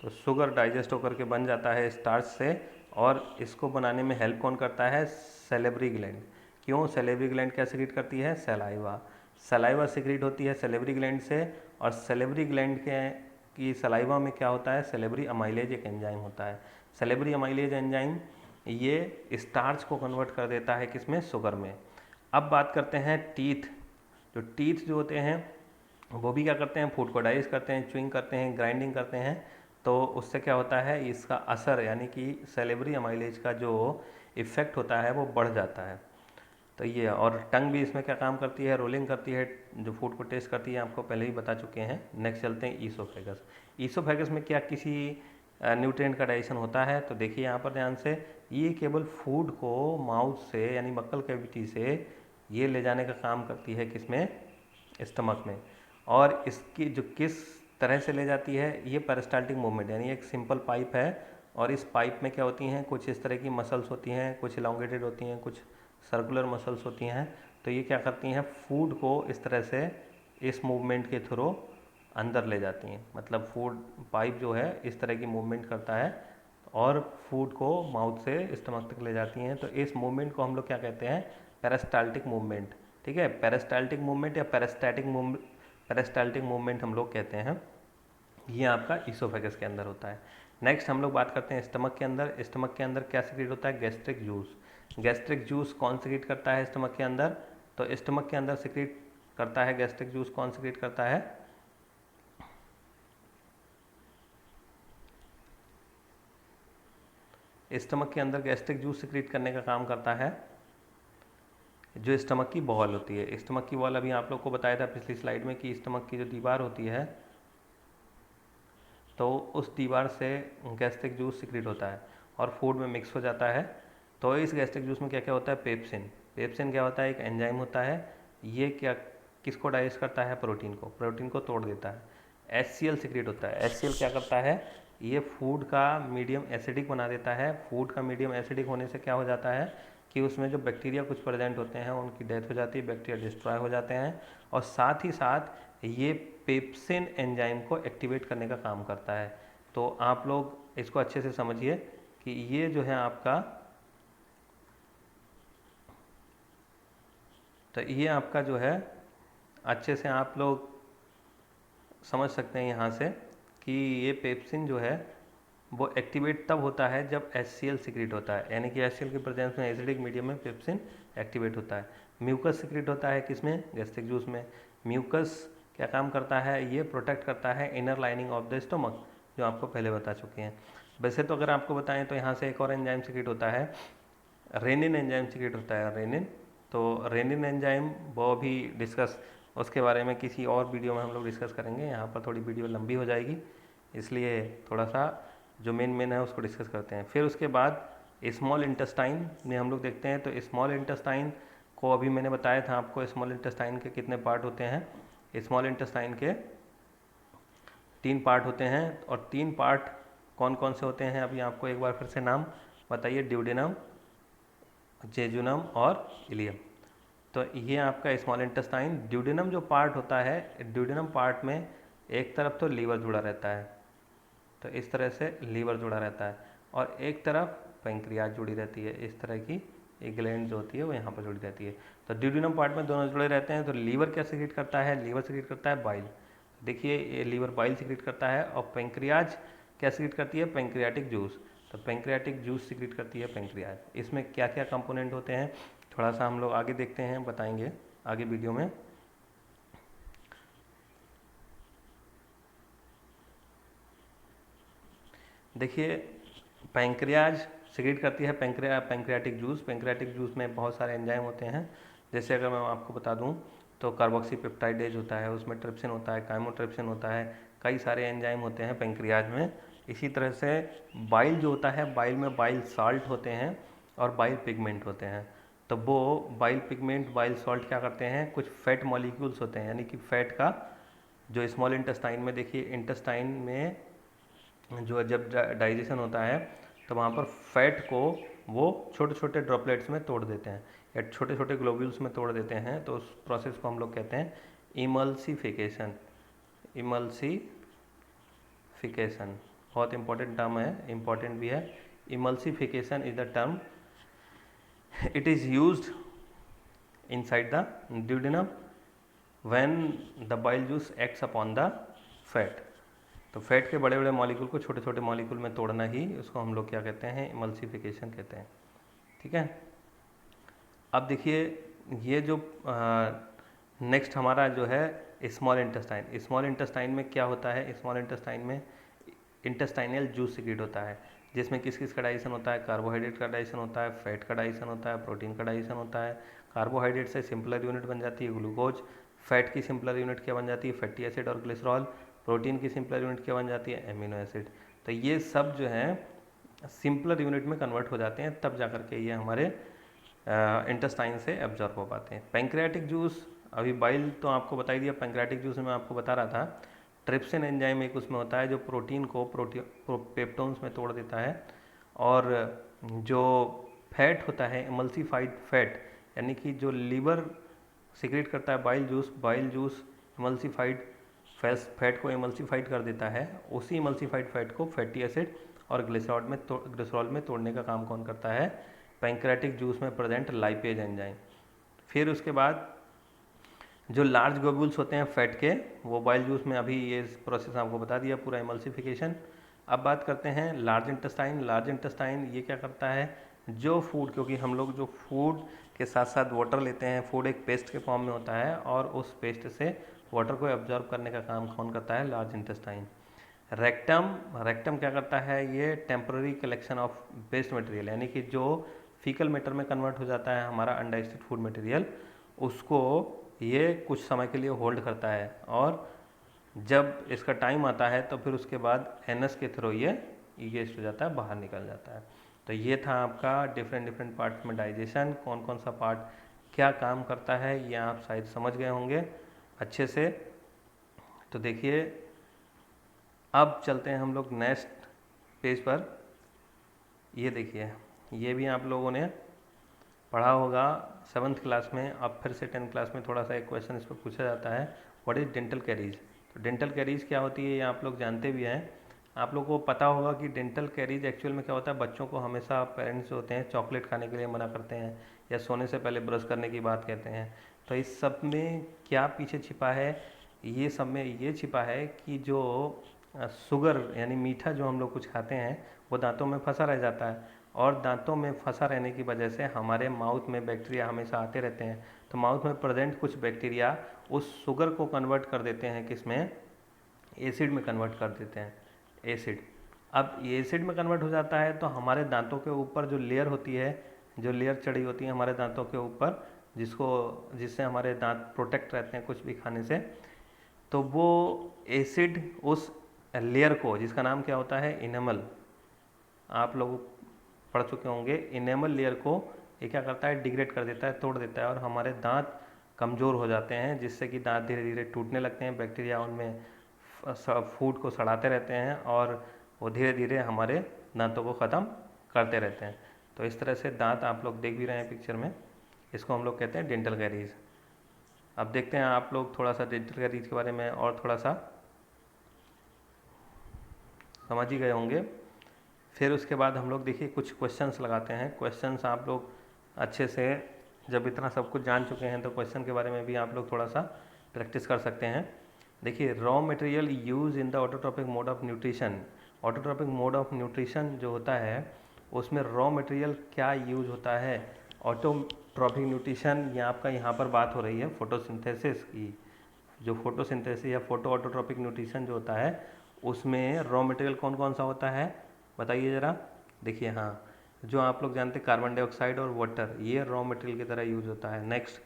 S1: तो शुगर डाइजेस्ट होकर के बन जाता है स्टार्च से, और इसको बनाने में हेल्प कौन करता है, सेलेब्री ग्लैंड। क्यों, सेलेब्री ग्लैंड क्या सिक्रीट करती है, सलाइवा। सलाइवा सिक्रीट होती है सेलेब्री ग्लैंड से, और सेलेब्री ग्लैंड के की सलाइवा में क्या होता है, सेलेब्री अमाइलेज एक एंजाइम होता है। सेलेब्री अमाइलेज एंजाइम ये स्टार्च को कन्वर्ट कर देता है किसमें, शुगर में। अब बात करते हैं टीथ। जो टीथ जो होते हैं वो भी क्या करते हैं, फूड को डाइजेस्ट करते हैं, च्युइंग करते हैं, ग्राइंडिंग करते हैं। तो उससे क्या होता है, इसका असर यानी कि सेलेब्री अमाइलेज का जो इफ़ेक्ट होता है वो बढ़ जाता है। तो ये, और टंग भी इसमें क्या काम करती है, रोलिंग करती है, जो फूड को टेस्ट करती है, आपको पहले ही बता चुके हैं। नेक्स्ट चलते हैं ईसोफेगस। ईसोफेगस में क्या किसी न्यूट्रिएंट का डाइजेशन होता है, तो देखिए यहाँ पर ध्यान से, ये केवल फूड को माउथ से यानी बक्कल कैविटी से ये ले जाने का काम करती है किसमें, स्टमक में। और इसकी जो किस तरह से ले जाती है, ये पेरिस्टाल्टिक मूवमेंट, यानी एक सिंपल पाइप है और इस पाइप में क्या होती हैं, कुछ इस तरह की मसल्स होती हैं, कुछ इलांगेटेड होती हैं, कुछ सर्कुलर मसल्स होती हैं। तो ये क्या करती हैं, फूड को इस तरह से इस मूवमेंट के थ्रू अंदर ले जाती हैं। मतलब फूड पाइप जो है इस तरह की मूवमेंट करता है और फूड को माउथ से स्टमक तक ले जाती हैं। तो इस मूवमेंट को हम लोग क्या कहते हैं, पेरिस्टाल्टिक मूवमेंट। ठीक है, पेरिस्टाल्टिक मूवमेंट या पेरिस्टाल्टिक मूवमेंट हम लोग कहते हैं। ये आपका ईसोफेगस के अंदर होता है। नेक्स्ट हम लोग बात करते हैं स्टमक के अंदर। स्टमक के अंदर क्या सिक्रीट होता है, गैस्ट्रिक जूस। गैस्ट्रिक जूस कौन सिक्रीट करता है स्टमक के अंदर, तो स्टमक के अंदर सिक्रीट करता है गैस्ट्रिक जूस, कौन सिक्रीट करता है, स्टमक के अंदर गैस्ट्रिक जूस सिक्रीट करने का काम करता है जो स्टमक की बॉल होती है। स्टमक की बॉल अभी आप लोग को बताया था पिछली स्लाइड में कि स्टमक की जो दीवार होती है तो उस दीवार से गैस्ट्रिक जूस सिक्रीट होता है और फूड में मिक्स हो जाता है। तो इस गैस्ट्रिक जूस में क्या क्या होता है, पेप्सिन। पेप्सिन क्या होता है, एक एंजाइम होता है। ये क्या किसको डाइजेस्ट करता है, प्रोटीन को तोड़ देता है। HCl सिक्रीट होता है। HCl क्या करता है, ये फूड का मीडियम एसिडिक बना देता है। फूड का मीडियम एसिडिक होने से क्या हो जाता है कि उसमें जो बैक्टीरिया कुछ प्रेजेंट होते हैं उनकी डेथ हो जाती है, बैक्टीरिया डिस्ट्रॉय हो जाते हैं। और साथ ही साथ ये पेप्सिन एंजाइम को एक्टिवेट करने का काम करता है। तो आप लोग इसको अच्छे से समझिए कि ये जो है आपका, तो ये आपका जो है अच्छे से आप लोग समझ सकते हैं यहाँ से कि ये पेप्सिन जो है वो एक्टिवेट तब होता है जब HCl सिक्रीट होता है, यानी कि HCl की प्रेजेंस में एसिडिक मीडियम में पेप्सिन एक्टिवेट होता है। म्यूकस सिक्रीट होता है किसमें, गैस्ट्रिक जूस में। म्यूकस क्या काम करता है, ये प्रोटेक्ट करता है inner lining of the stomach, जो आपको पहले बता चुके हैं। वैसे तो अगर आपको बताएं तो यहाँ से एक और एंजाइम सिक्रीट होता है, रेनिन एंजाइम सिक्रीट होता है, रेनिन। तो रेनिन एंजाइम वो भी डिस्कस, उसके बारे में किसी और वीडियो में हम लोग डिस्कस करेंगे। यहाँ पर थोड़ी वीडियो लंबी हो जाएगी, इसलिए थोड़ा सा जो मेन है उसको डिस्कस करते हैं। फिर उसके बाद स्मॉल इंटेस्टाइन में हम लोग देखते हैं। तो स्मॉल इंटेस्टाइन को अभी मैंने बताया था आपको, स्मॉल इंटेस्टाइन के कितने पार्ट होते हैं। स्मॉल इंटेस्टाइन के 3 पार्ट होते हैं और 3 पार्ट कौन कौन से होते हैं, अभी आपको एक बार फिर से नाम बताइए, ड्यूडेनम, जेजुनम और इलियम। तो ये आपका स्मॉल इंटेस्टाइन। ड्यूडेनम जो पार्ट होता है, ड्यूडेनम पार्ट में एक तरफ तो लीवर जुड़ा रहता है, तो इस तरह से लीवर जुड़ा रहता है, और एक तरफ पेंक्रियाज जुड़ी रहती है। इस तरह की एक ग्लैंड जो होती है वो यहाँ पर जुड़ी रहती है। तो ड्यूडेनम पार्ट में दोनों जुड़े रहते हैं। तो लीवर क्या सिक्रीट करता है, लीवर सिक्रीट करता है बाइल। देखिए ये लीवर बाइल सिक्रीट करता है। और पेंक्रियाज क्या सिक्रीट करती है, पेंक्रियाटिक जूस। तो पेंक्रियाटिक जूस सिक्रीट करती है पेंक्रियाज। इसमें क्या क्या कंपोनेंट होते हैं थोड़ा सा हम लोग आगे देखते हैं, बताएंगे आगे वीडियो में। देखिए पैंक्रियाज सिक्रीट करती है पैंक्रियाटिक जूस। पैंक्रियाटिक जूस में बहुत सारे एंजाइम होते हैं। जैसे अगर मैं आपको बता दूं तो कार्बोक्सीपेप्टाइडेज होता है, उसमें ट्रिप्सिन होता है, काइमोट्रिप्सिन होता है, कई सारे एंजाइम होते हैं पैंक्रियाज में। इसी तरह से बाइल जो होता है, बाइल में बाइल साल्ट होते हैं और बाइल पिगमेंट होते हैं। तो वो बाइल पिगमेंट, बाइल सॉल्ट क्या करते हैं, कुछ फैट मॉलिक्यूल्स होते हैं, यानी कि फैट का जो स्मॉल इंटेस्टाइन में, देखिए इंटेस्टाइन में जो जब डाइजेशन होता है तो वहाँ पर फैट को वो छोटे छोटे ड्रॉपलेट्स में तोड़ देते हैं या छोटे छोटे ग्लोब्यूल्स में तोड़ देते हैं। तो उस प्रोसेस को हम लोग कहते हैं इमल्सिफिकेशन। इमल्सिफिकेशन बहुत इंपॉर्टेंट टर्म है, इंपॉर्टेंट भी है। Emulsification is the term, it is used inside the duodenum when the bile juice acts upon the fat। तो फैट के बड़े बड़े मॉलिक्यूल को छोटे छोटे मॉलिक्यूल में तोड़ना ही उसको हम लोग क्या कहते हैं, इमल्सिफिकेशन कहते हैं। ठीक है, अब देखिए ये जो नेक्स्ट हमारा जो है स्मॉल इंटेस्टाइन। स्मॉल इंटेस्टाइन में क्या होता है, स्मॉल इंटेस्टाइन में इंटेस्टाइनल जूस सिक्रीट होता है, जिसमें किस किस का डाइजेशन होता है, कार्बोहाइड्रेट का डाइजेशन होता है, फैट का डाइजेशन होता है, प्रोटीन का डाइजेशन होता है। कार्बोहाइड्रेट से सिंपलर यूनिट बन जाती है ग्लूकोज, फैट की सिंपलर यूनिट क्या बन जाती है, फैटी एसिड और ग्लिसरॉल, प्रोटीन की सिंपलर यूनिट क्या बन जाती है, एमिनो एसिड। तो ये सब जो है सिंपलर यूनिट में कन्वर्ट हो जाते हैं, तब जाकर के ये हमारे इंटेस्टाइन से एब्जॉर्ब हो पाते हैं। पैंक्रियाटिक जूस अभी बाइल तो आपको बता ही दिया, पैंक्रेटिक जूस में आपको बता रहा था। ट्रिप्सिन एंजाइम एक उसमें होता है जो प्रोटीन को पेप्टोन्स में तोड़ देता है, और जो फैट होता है एमल्सिफाइड फैट, यानी कि जो लीवर सिक्रेट करता है बाइल जूस एमल्सिफाइड फैट को एमल्सिफाइड कर देता है। उसी एमल्सिफाइड फैट को फैटी एसिड और ग्लिसरॉल में तोड़ने का काम कौन करता है? पैंक्रेटिक जूस में प्रेजेंट लाइपेज एंजाइम। फिर उसके बाद जो लार्ज ग्लोब्यूल्स होते हैं फैट के, वो बाइल जूस में अभी ये प्रोसेस आपको बता दिया पूरा एमल्सिफिकेशन। अब बात करते हैं लार्ज इंटेस्टाइन ये क्या करता है? जो फूड, क्योंकि हम लोग जो फूड के साथ साथ वाटर लेते हैं, फूड एक पेस्ट के फॉर्म में होता है और उस पेस्ट से वाटर को एब्जॉर्ब करने का काम कौन करता है? Large intestine. रेक्टम क्या करता है? ये temporary collection of waste material, यानी कि जो फीकल मैटर में कन्वर्ट हो जाता है हमारा अनडाइजेस्टेड फूड मटेरियल, उसको ये कुछ समय के लिए होल्ड करता है, और जब इसका टाइम आता है तो फिर उसके बाद एनएस के थ्रू ये ईगेस्ट हो जाता है, बाहर निकल जाता है। तो ये था आपका डिफरेंट पार्ट्स में डाइजेशन, कौन कौन सा पार्ट क्या काम करता है, ये आप शायद समझ गए होंगे अच्छे से। तो देखिए अब चलते हैं हम लोग नेक्स्ट पेज पर। ये देखिए, ये भी आप लोगों ने पढ़ा होगा 7th क्लास में। अब फिर से 10th क्लास में थोड़ा सा एक क्वेश्चन इस पर पूछा जाता है, व्हाट इज़ डेंटल कैरीज। तो डेंटल कैरीज क्या होती है ये आप लोग जानते भी हैं। आप लोगों को पता होगा कि डेंटल कैरीज एक्चुअल में क्या होता है, बच्चों को हमेशा पेरेंट्स जो होते हैं चॉकलेट खाने के लिए मना करते हैं, या सोने से पहले ब्रश करने की बात कहते हैं। तो इस सब में क्या पीछे छिपा है? ये सब में ये छिपा है कि जो शुगर यानी मीठा जो हम लोग कुछ खाते हैं वो दांतों में फंसा रह जाता है, और दांतों में फंसा रहने की वजह से हमारे माउथ में बैक्टीरिया हमेशा आते रहते हैं। तो माउथ में प्रेजेंट कुछ बैक्टीरिया उस शुगर को कन्वर्ट कर देते हैं किसमें? एसिड में कन्वर्ट कर देते हैं, एसिड। अब ये एसिड में कन्वर्ट हो जाता है तो हमारे दांतों के ऊपर जो लेयर होती है, जो लेयर चढ़ी होती है हमारे दांतों के ऊपर, जिससे हमारे दांत प्रोटेक्ट रहते हैं कुछ भी खाने से, तो वो एसिड उस लेयर को, जिसका नाम क्या होता है? इनेमल, आप लोग पढ़ चुके होंगे। इनेमल लेयर को ये क्या करता है? डिग्रेड कर देता है, तोड़ देता है, और हमारे दांत कमज़ोर हो जाते हैं, जिससे कि दांत धीरे धीरे टूटने लगते हैं। बैक्टीरिया उनमें फूड को सड़ाते रहते हैं और वो धीरे धीरे हमारे दांतों को ख़त्म करते रहते हैं। तो इस तरह से दांत आप लोग देख भी रहे हैं पिक्चर में, इसको हम लोग कहते हैं डेंटल कैरीज। अब देखते हैं आप लोग थोड़ा सा डेंटल कैरीज के बारे में और थोड़ा सा समझ ही गए होंगे। फिर उसके बाद हम लोग देखिए कुछ क्वेश्चंस लगाते हैं। क्वेश्चंस आप लोग अच्छे से, जब इतना सब कुछ जान चुके हैं तो क्वेश्चन के बारे में भी आप लोग थोड़ा सा प्रैक्टिस कर सकते हैं। देखिए, raw material use in the autotrophic mode of nutrition. Autotrophic mode of nutrition जो होता है उसमें रॉ मटेरियल क्या यूज होता है? ऑटोट्रॉपिक न्यूट्रिशन, ये आपका यहाँ पर बात हो रही है फोटोसिंथेसिस की। जो फोटोसिंथेसिस या फोटो ऑटोट्रॉपिक न्यूट्रिशन जो होता है उसमें रॉ मटेरियल कौन कौन सा होता है बताइए ज़रा। देखिए, हाँ, जो आप लोग जानते हैं कार्बन डाइऑक्साइड और वाटर, ये रॉ मटेरियल की तरह यूज होता है। Next,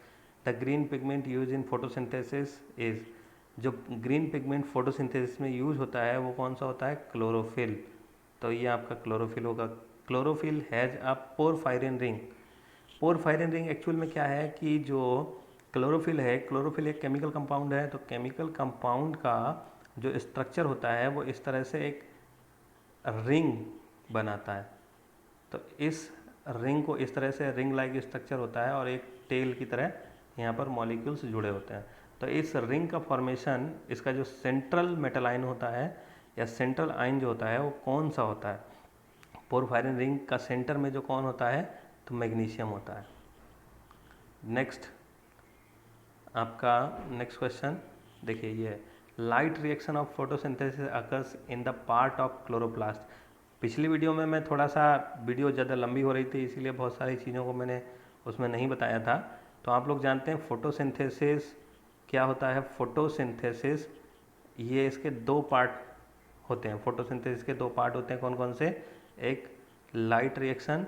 S1: the green pigment use in photosynthesis is, जो ग्रीन पिगमेंट फोटोसिंथेसिस में यूज होता है वो कौन सा होता है? क्लोरोफिल। तो ये आपका क्लोरोफिल होगा। Chlorophyll has a porphyrin ring. Porphyrin ring actual में क्या है कि जो क्लोरोफिल है, क्लोरोफिल एक केमिकल कंपाउंड है, तो केमिकल कंपाउंड का जो स्ट्रक्चर होता है वो इस तरह से एक रिंग बनाता है। तो इस रिंग को इस तरह से रिंग लाइक स्ट्रक्चर होता है और एक टेल की तरह यहाँ पर मॉलिक्यूल्स जुड़े होते हैं। तो इस रिंग का फॉर्मेशन, इसका जो सेंट्रल मेटल आयन होता है या सेंट्रल आयन जो होता है वो कौन सा होता है? पोरफायरिन रिंग का सेंटर में जो कौन होता है? तो मैग्नीशियम होता है। नेक्स्ट, आपका नेक्स्ट क्वेश्चन देखिए, ये light reaction of photosynthesis occurs in the part of chloroplast. पिछली वीडियो में मैं थोड़ा सा, वीडियो ज़्यादा लंबी हो रही थी इसीलिए बहुत सारी चीज़ों को मैंने उसमें नहीं बताया था। तो आप लोग जानते हैं फोटोसिंथेसिस क्या होता है? फोटोसिंथेसिस, ये इसके दो पार्ट होते हैं। फोटोसिंथेसिस के दो पार्ट होते हैं, कौन कौन से? एक लाइट रिएक्शन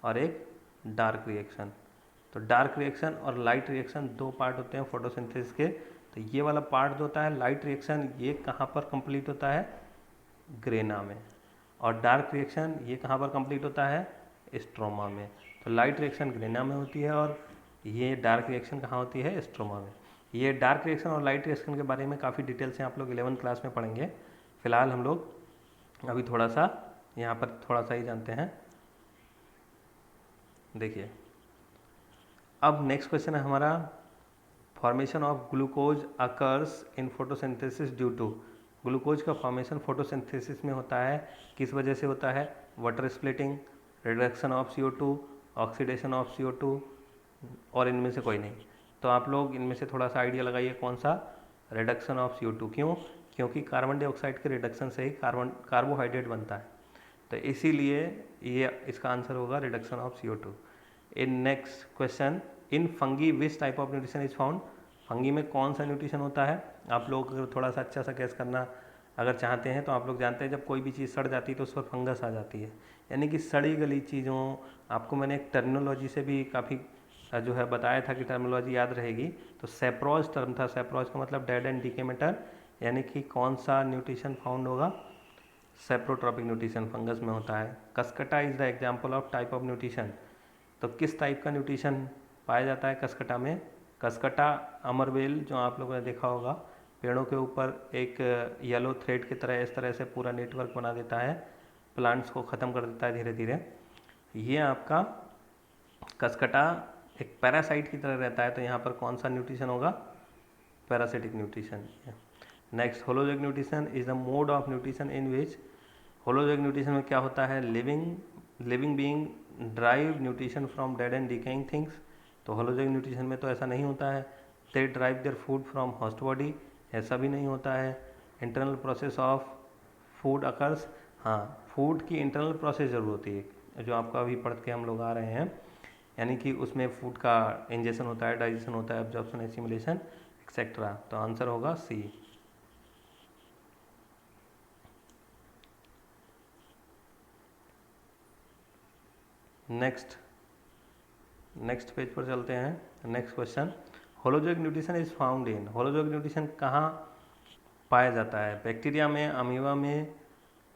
S1: और एक डार्क रिएक्शन। तो डार्क रिएक्शन और लाइट रिएक्शन दो पार्ट होते हैं फोटोसिंथेसिस के। तो ये वाला पार्ट जो होता है लाइट रिएक्शन, ये कहाँ पर कंप्लीट होता है? ग्रेना में। और डार्क रिएक्शन ये कहाँ पर कंप्लीट होता है? स्ट्रोमा में। तो लाइट रिएक्शन ग्रेना में होती है और ये डार्क रिएक्शन कहाँ होती है? स्ट्रोमा में। ये डार्क रिएक्शन और लाइट रिएक्शन के बारे में काफ़ी डिटेल से आप लोग 11th क्लास में पढ़ेंगे। फिलहाल हम लोग अभी थोड़ा सा यहाँ पर थोड़ा सा ही जानते हैं। देखिए, अब नेक्स्ट क्वेश्चन है हमारा, formation of glucose occurs in photosynthesis due to. Glucose का फॉर्मेशन फोटोसिंथेसिस में होता है, किस वजह से होता है? Water splitting, reduction of CO2, oxidation of CO2, और इनमें से कोई नहीं। तो आप लोग इनमें से थोड़ा सा आइडिया लगाइए कौन सा? Reduction of CO2। क्यों? क्योंकि कार्बन डाइऑक्साइड के रिडक्शन से ही कार्बोहाइड्रेट बनता है, तो इसीलिए ये इसका आंसर होगा reduction of CO2। In next question, in fungi which type of nutrition is found. Fungi में कौन सा न्यूट्रिशन होता है? आप लोग अगर थोड़ा सा अच्छा सा गैस करना अगर चाहते हैं तो आप लोग जानते हैं जब कोई भी चीज़ सड़ जाती है तो उस पर फंगस आ जाती है, यानी कि सड़ी गली चीज़ों। आपको मैंने एक टर्मिनोलॉजी से भी काफ़ी जो है बताया था कि टर्मिनोलॉजी याद रहेगी। तो सेप्रोज टर्म था, सेप्रोज का मतलब डेड एंड डीके मैटर, यानी कि कौन सा न्यूट्रिशन फाउंड होगा? सेप्रोट्रॉपिक न्यूट्रिशन फंगस में होता है। Cuscuta is the example of type of nutrition. तो किस टाइप का न्यूट्रिशन पाया जाता है कसकटा में? कसकटा अमरवेल जो आप लोगों ने देखा होगा, पेड़ों के ऊपर एक येलो थ्रेड की तरह इस तरह से पूरा नेटवर्क बना देता है, प्लांट्स को ख़त्म कर देता है धीरे धीरे। ये आपका कसकटा एक पैरासाइट की तरह रहता है, तो यहाँ पर कौन सा न्यूट्रिशन होगा? Parasitic nutrition. Next, holozoic nutrition is the mode of nutrition in which. Holozoic nutrition में क्या होता है? Living being drive nutrition from dead and decaying things. तो होलोजोइक न्यूट्रिशन में तो ऐसा नहीं होता है। They drive their food from host body, ऐसा भी नहीं होता है। Internal process of food occurs, हाँ, फूड की इंटरनल प्रोसेस जरूर होती है, जो आपका अभी पढ़ के हम लोग आ रहे हैं, यानी कि उसमें फूड का इंजेक्शन होता है, डाइजेशन होता है, एब्जॉर्प्शन, एसिमिलेशन एक्सेट्रा। तो आंसर होगा सी। नेक्स्ट पेज पर चलते हैं। Next question, holozoic nutrition is found in. Holozoic nutrition कहाँ पाया जाता है? बैक्टीरिया में, अमीबा में,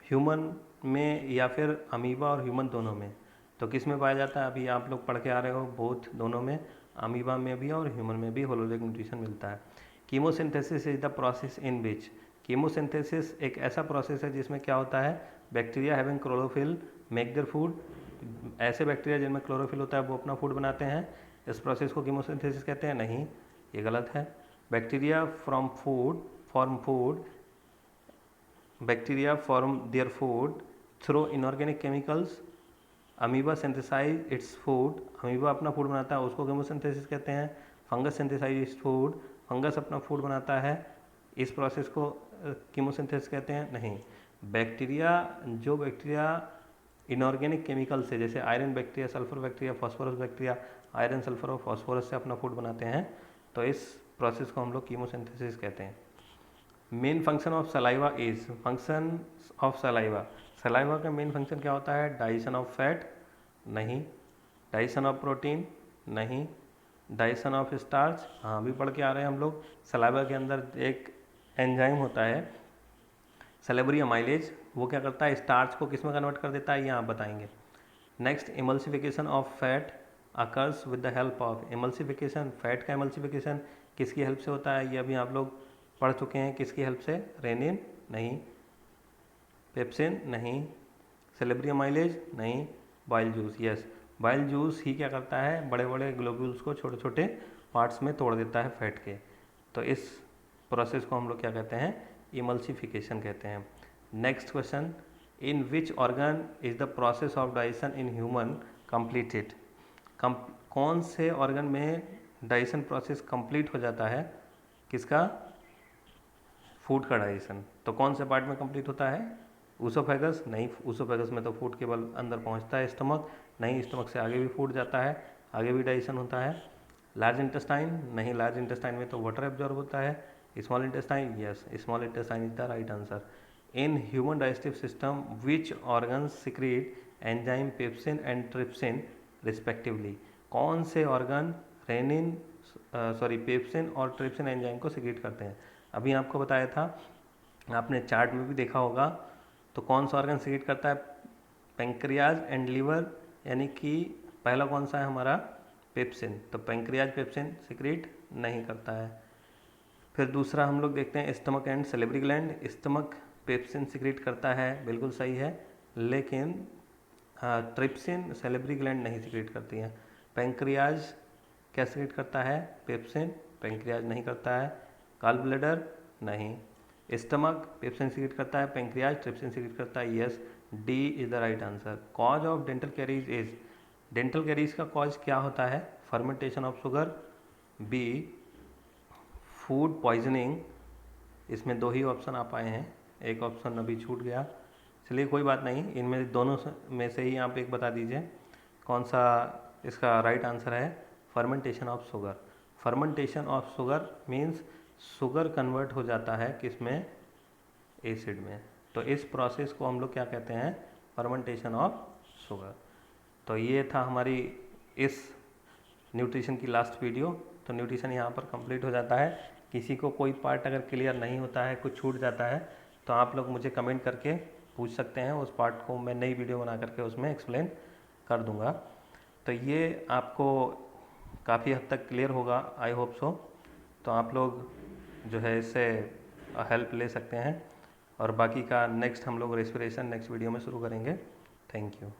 S1: ह्यूमन में, या फिर अमीबा और ह्यूमन दोनों में? तो किस में पाया जाता है? अभी आप लोग पढ़ के आ रहे हो, बोथ, दोनों में, अमीबा में भी और ह्यूमन में भी होलोजोइक न्यूट्रिशन मिलता है। Chemosynthesis is the process in which. Chemosynthesis एक ऐसा प्रोसेस है जिसमें क्या होता है? Bacteria having chlorophyll make their food. ऐसे बैक्टीरिया जिनमें क्लोरोफिल होता है वो अपना फूड बनाते हैं, इस प्रोसेस को कीमोसिंथेसिस कहते हैं? नहीं, ये गलत है। Bacteria form food, bacteria form their food through inorganic chemicals. Amoeba synthesize its food, amoeba अपना फूड बनाता है, उसको कीमोसिंथेसिस कहते हैं। Fungus synthesize its food, fungus अपना फूड बनाता है, इस प्रोसेस को कीमोसिंथेसिस कहते हैं? नहीं। जो बैक्टीरिया इनऑर्गेनिक केमिकल से, जैसे iron bacteria, sulphur bacteria, phosphorus bacteria, iron, sulphur और फॉस्फोरस से अपना फूड बनाते हैं, तो इस प्रोसेस को हम लोग कीमोसिंथेसिस कहते हैं। Main function of saliva is, function of saliva, saliva का मेन फंक्शन क्या होता है? Digestion of fat? नहीं। Digestion of protein? नहीं। Digestion of starch? हाँ, अभी पढ़ के आ रहे हैं हम लोग। सलाइवा के अंदर एक एंजाइम होता है सेलेबरी अमाइलेज, वो क्या करता है? स्टार्च को किस में कन्वर्ट कर देता है, ये आप बताएंगे। Next, emulsification of fat occurs with the help of. Emulsification, fat का इमल्सिफिकेशन किसकी हेल्प से होता है? ये अभी आप लोग पढ़ चुके हैं। किसकी हेल्प से? रेनिन? नहीं। पेप्सिन? नहीं। Salivary amylase? नहीं। Bile juice? Yes, bile juice ही क्या करता है? बड़े बड़े ग्लोब्यूल्स को छोटे छोटे पार्ट्स में तोड़ देता है फैट के, तो इस प्रोसेस को हम लोग क्या कहते हैं? इमल्सिफिकेशन कहते हैं। Next question, in which organ is the process of digestion in human completed. कौन से ऑर्गन में डाइजेशन प्रोसेस कंप्लीट हो जाता है? किसका? फूड का डाइजेशन। तो कौन से पार्ट में कंप्लीट होता है? ऊसोफेगस? नहीं, ऊसोफेगस में तो फूड केवल अंदर पहुंचता है। स्टमक? नहीं, स्टमक से आगे भी फूड जाता है, आगे भी डाइजेशन होता है। Large intestine? नहीं, लार्ज इंटेस्टाइन में तो वाटर एब्जॉर्ब होता है। Small intestine? Yes, small intestine is the right answer. In human digestive system which organs secrete enzyme pepsin and trypsin respectively. कौन से ऑर्गन पेप्सिन और ट्रिप्सिन एंजाइम को secrete करते हैं? अभी आपको बताया था, आपने चार्ट में भी देखा होगा। तो कौन सा ऑर्गन सिक्रीट करता है? पेंक्रियाज एंड लीवर, यानी कि पहला कौन सा है हमारा? पेप्सिन। तो पेंक्रियाज पेप्सिन सिक्रीट नहीं करता है। फिर दूसरा हम लोग देखते हैं stomach and salivary gland. Stomach pepsin secrete करता है, बिल्कुल सही है, लेकिन ट्रिप्सिन सैलिवरी ग्लैंड नहीं सिक्रीट करती है। पैंक्रियाज क्या सिक्रीट करता है? पेप्सिन, पैंक्रियाज नहीं करता है। गॉल ब्लैडर नहीं। स्टमक पेप्सिन सिक्रीट करता है, पैंक्रियाज ट्रिप्सिन सिक्रीट करता है। Yes, D is the right answer. Cause of dental caries is, dental caries का कॉज क्या होता है? Fermentation of sugar, B food poisoning. इसमें दो ही ऑप्शन आ पाए हैं, एक ऑप्शन अभी छूट गया, चलिए कोई बात नहीं, इनमें दोनों में से ही आप एक बता दीजिए कौन सा इसका राइट आंसर है। Fermentation of sugar. Fermentation of sugar means sugar convert हो जाता है किसमें? एसिड में। तो इस प्रोसेस को हम लोग क्या कहते हैं? Fermentation of sugar. तो ये था हमारी इस न्यूट्रिशन की लास्ट वीडियो। तो न्यूट्रिशन यहाँ पर कंप्लीट हो जाता है। किसी को कोई पार्ट अगर क्लियर नहीं होता है, कुछ छूट जाता है, तो आप लोग मुझे कमेंट करके पूछ सकते हैं। उस पार्ट को मैं नई वीडियो बना करके उसमें एक्सप्लेन कर दूंगा। तो ये आपको काफ़ी हद तक क्लियर होगा, आई होप सो। तो आप लोग जो है इससे हेल्प ले सकते हैं, और बाकी का नेक्स्ट हम लोग रेस्पिरेशन नेक्स्ट वीडियो में शुरू करेंगे। Thank you.